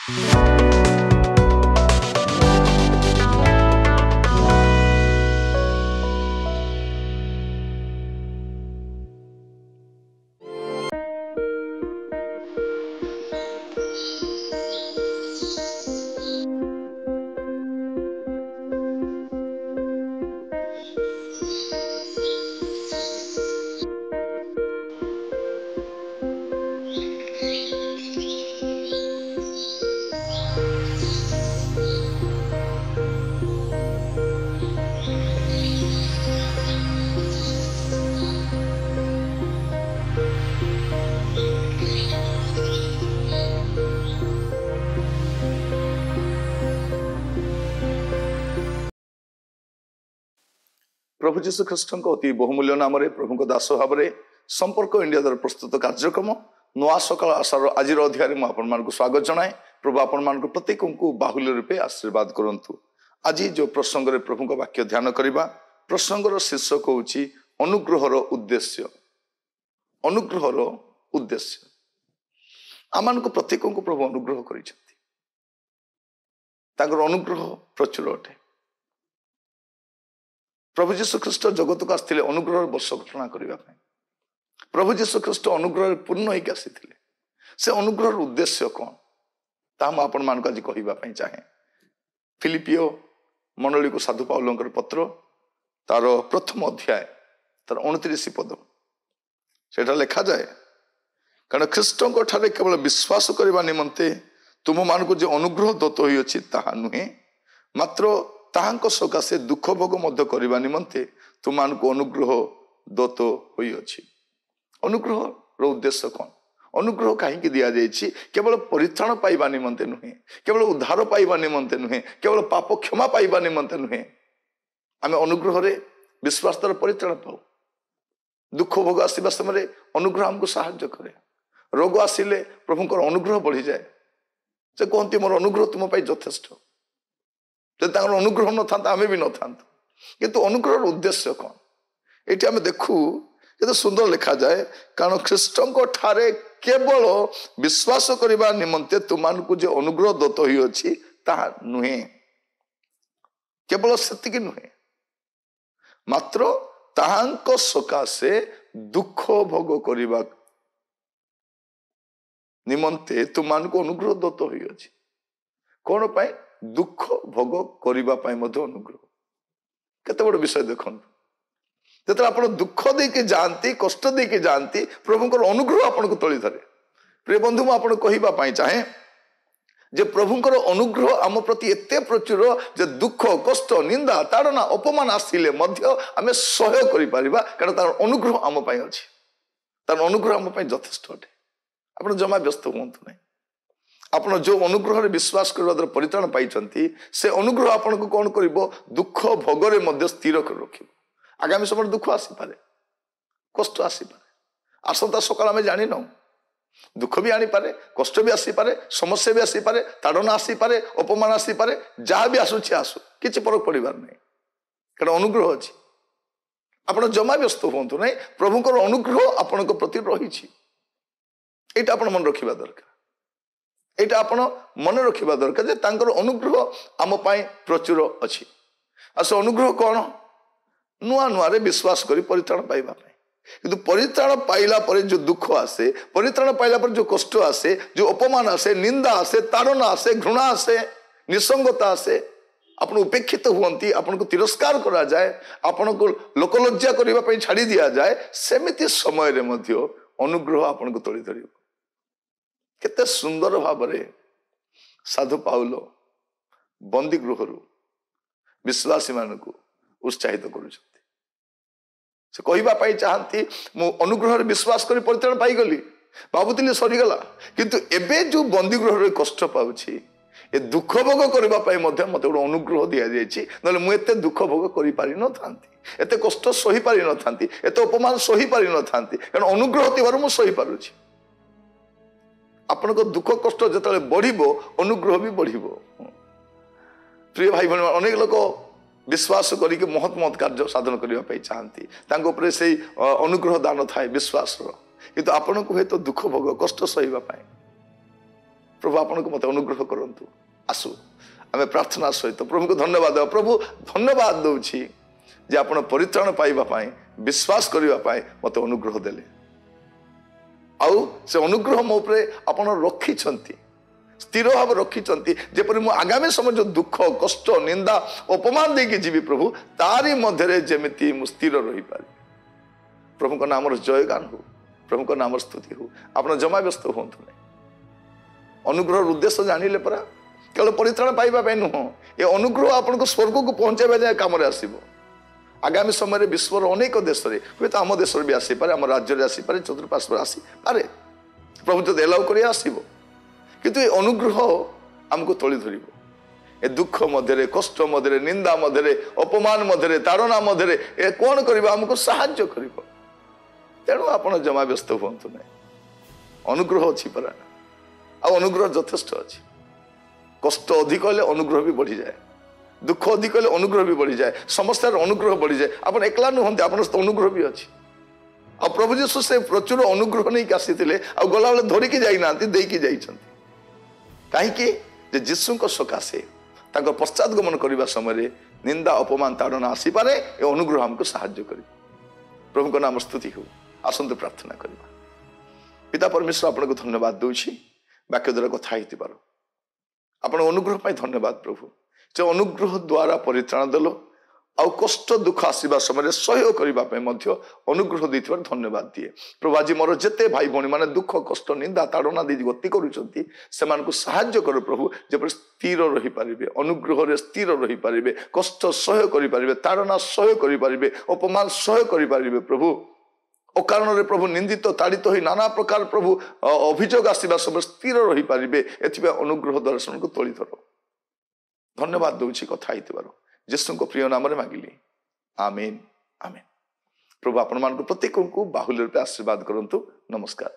प्रभु जीशु ख्रीष्ट अति बहुमूल्य नाम प्रभु दास भाव में संपर्क इंडिया द्वारा प्रस्तुत कार्यक्रम नुआ सकाल आशार आज अध्याय में आपको स्वागत जनाए। प्रभु आपण प्रत्येक को बाहुल्य रूपे आशीर्वाद करंतु। आज जो प्रसंग में प्रभु वाक्य ध्यान करवा प्रसंगर शीर्षक होची अनुग्रहर उद्देश्य। अनुग्रहर उद्देश्य आम प्रत्येक को प्रभु अनुग्रह कर अनुग्रह प्रचुर अटे। प्रभु जीशु ख्रीष्ट जगत को आसते अनुग्रह वर्ष घोषणा करने। प्रभु जीशु ख्रीष्ट अनुग्रह पूर्ण होकर आसी से अनुग्रह उद्देश्य कौन ता आपण मान आज कहवाई चाहे। फिलिपियो मंडली को साधु पाउलंकर पत्र तार प्रथम अध्याय तार 29 पद से लिखा जाए, कारण ख्रीष्ट केवल विश्वास करने निमंते तुम मान को जो अनुग्रह दत्त होइछि ताहा नुहे, मात्र ताहांको सकाशे दुख भोग मध्य करने निमंते तुमान को अनुग्रह दत्त होइछि। अनुग्रह रो उद्देश्य कौन? अनुग्रह कहीं दि जाइछि केवल परित्राण पाइबा निमंते नुहे, केवल उद्धार पाइबा निमंते नुहे, केवल पाप क्षमा पाइबा निमंते नुहे। आम अनुग्रह रे विश्वास द्वारा परित्राण पाऊ। दुख भोग आसवा समय अनुग्रह हमको साहाय्य करे। रोग आसिले प्रभुंकर अनुग्रह बढ़ी जाए। से कहते मोर अनुग्रह तुम पाई यथेष्ट। जब अनुग्रह न था आम भी न था, किंतु अनुग्रह उद्देश्य कौन ये आम देखू ये सुंदर लिखा जाए, कारण ख्रीष्ट ठारे केवल विश्वास करने निमंते तुमको जो अनुग्रह दत्त होइछि ताहा नुहे, केवल सेतिकी नुहे, मात्र ताहांको सकाशे दुख भोग करने निमंते तुमको अनुग्रह दत्त होइछि। कौन पाए? दुख भोग करने अनुग्रह। केते बड़ विषय देखो, जो आप दुख देके जाती कष्ट देके जाती प्रभुंकर अनुग्रह आपन को तली धरे। प्रिय बंधु मुझे कहवाई चाहे जे प्रभुंकर अनुग्रह आम प्रति एते प्रचुर जे दुख कष्ट निंदा ताड़ना अपमान आसिले मध्य आमे सहय करि परिबा, कारण तार अनुग्रह आम पई अछि। तार अनुग्रह आम पई यथेष्ट अटे। आपण जमा व्यस्त हुंतु नहीं। आपण जो अनुग्रह रे विश्वास करबा द्वारा परित्राण पाइछंती से अनुग्रह आपण को कोन करिवो? दुख भोगरे मध्य स्थिर कर रखिवो। आगामी समय दुख आसी पारे, कष्ट आसी पारे, आसंता सकाल आमे जानि न, दुख भी आनी पारे, कष्ट भी आसी पारे, समस्या भी आसी पारे, ताड़ना आसी पारे, अपमान आसी पारे, जहाँ भी आसुछि आसु, किछि फरक पड़िबार नहीं, कारण अनुग्रह अछि। आपण जमा व्यस्त हुंतु नहीं। प्रभुंकर अनुग्रह आपनक प्रति रहिछि। एटा आपण मन रखिबा दरकार। एटा आपण मन रखिबा दरकार जे तांकर अनुग्रह आम पाई प्रचुर अछि। आ से अनुग्रह कौन? नुआ नुआ रे विश्वास करी परित्राण पाइबा पाई। किंतु परित्राण पाइला परे जो दुख आसे, परित्राण पाइला परे जो कष्ट आसे, जो अपमान आसे, निंदा आसे, ताड़ना आसे, घृणा आसे, निसंगता आसे, आपण उपेक्षित हुअंती, आपण को तिरस्कार करा जाए, आपण को लोकलज्जा करबा पई छाड़ी दिया जाए, सेमिति समय रे मध्य अनुग्रह आपण को तोली धरिबो। केते सुंदर भाव रे साधु पाउल बंदी गृह विश्वासी मान को उत्साहित करुछथि। से कहबा पाई चाहती मु अनुग्रह रे विश्वास करी परित्राण पाई गली, भाबुतिली सरीगला, किंतु एबे जो बंदी गृह रे कष्ट पाउछि ए दुख भोग करबा पाई मते मते अनुग्रह दिया जायछि। नले मु एते दुख भोग करि पारि न थांती, एते कष्ट सही पारि न थांती, एते अपमान सही पारि न थांती, कारण अनुग्रह तिबार मु सही पारुछि। आपनको दुख कष्ट जतले बढ़िबो अनुग्रह भी बढ़िबो। प्रिय भाई बहन, अनेक लोक विश्वास करिके महत महत कार्य साधन करने चाहती, से अनुग्रह दान थाए विश्वास, किंतु आपन को हेतु दुख भोग कष्ट सहवा प्रभु आपन को मत अनुग्रह करंतु आसु आमे प्रार्थना सहित प्रभु को धन्यवाद देवा प्रभु धन्यवाद दउछि जे आपन परित्राण पाइबा पाए विश्वास करिबा पाए मत अनुग्रह देले आउ से अनुग्रह मो उपरे आपन रखी छंती स्थिर भाव रखी छंती जेपरि मु आगामी समय जो दुख कष्ट निंदा अपमान दे के जीवी प्रभु तारी मध्यरे जेमिति मु स्थिर रही पारि प्रभु को नाम जय गान हो प्रभु को नाम स्तुति हो आपन जमा व्यस्त होंतु नै अनुग्रह उद्देश्य जानिले परा केवल परित्राण पाइबा पाए नुह ये अनुग्रह आपन को स्वर्ग को पहुंचाइबा जाय काम रे आसीबो आगामी समय विश्वर अनेक देश हूँ तो आम देश भी आसी पारे आम राज्य आसी पारे चतुर्पार्श्व आसी पारे प्रभु तो एलाउ कर आसब किंतु ये अनुग्रह आमको तोली धर ए दुख मध्य कष्ट मध्य निंदा मध्य अपमान मध्य ताड़ना मध्य ए कौन कर आमको साहाय्य कर तेणु आप जमा व्यस्त हूँ ना अनुग्रह अच्छी परा आ अनुग्रह यथेष्ट अच्छी कष्ट अधिक हेल्ले अनुग्रह भी बढ़ी जाए दुख अधिक हेल्ले अनुग्रह भी बढ़ी जाए समस्या अनुग्रह बढ़ी जाए आप एकला नुहंती आप अनुग्रह भी अच्छी आ प्रभु जीशु से प्रचुर अनुग्रह नहीं आसी गला बेले धरिकी जाइना कहीं जीशु सकाशे पश्चात गमन करने समय निंदा अपमान ताड़ना आसीपे ये अनुग्रह हमको साहाय्य कर प्रभु को नाम स्तुति हो आसंतु प्रार्थना करवा पिता परमेश्वर आपको धन्यवाद दूची वाक्य द्वारा कथा आपण अनुग्रह पाई धन्यवाद प्रभु जो अनुग्रह द्वारा परित्राण देल आउ कष्ट दुख आसवा समय सहयोग करने अनुग्रह देथिबार धन्यवाद दिए प्रभु आज मोर जेते भाई भौणी माने दुख कष्ट निंदा ताड़ना दे गति करुछंती सेमानकु साहाय्य कर प्रभु जेपरि स्थिर रही पारिबे अनुग्रह रे स्थिर रही पारिबे कष्ट सहयोग करि पारिबे ताड़ना सहयोग करि पारिबे अपमान सहयोग करि पारिबे प्रभु अकारण रे प्रभु निंदित ताड़ित होई नाना प्रकार प्रभु अभियोग आसवा समय स्थिर रही पारिबे एथिबे अनुग्रह दर्शन को तोली धर धन्यवाद दूची कथा जीशु को प्रिय नाम मांगिली आमीन आमीन प्रभु आपण मान प्रत्येक को बाहुल्य रूपे आशीर्वाद करंतु नमस्कार।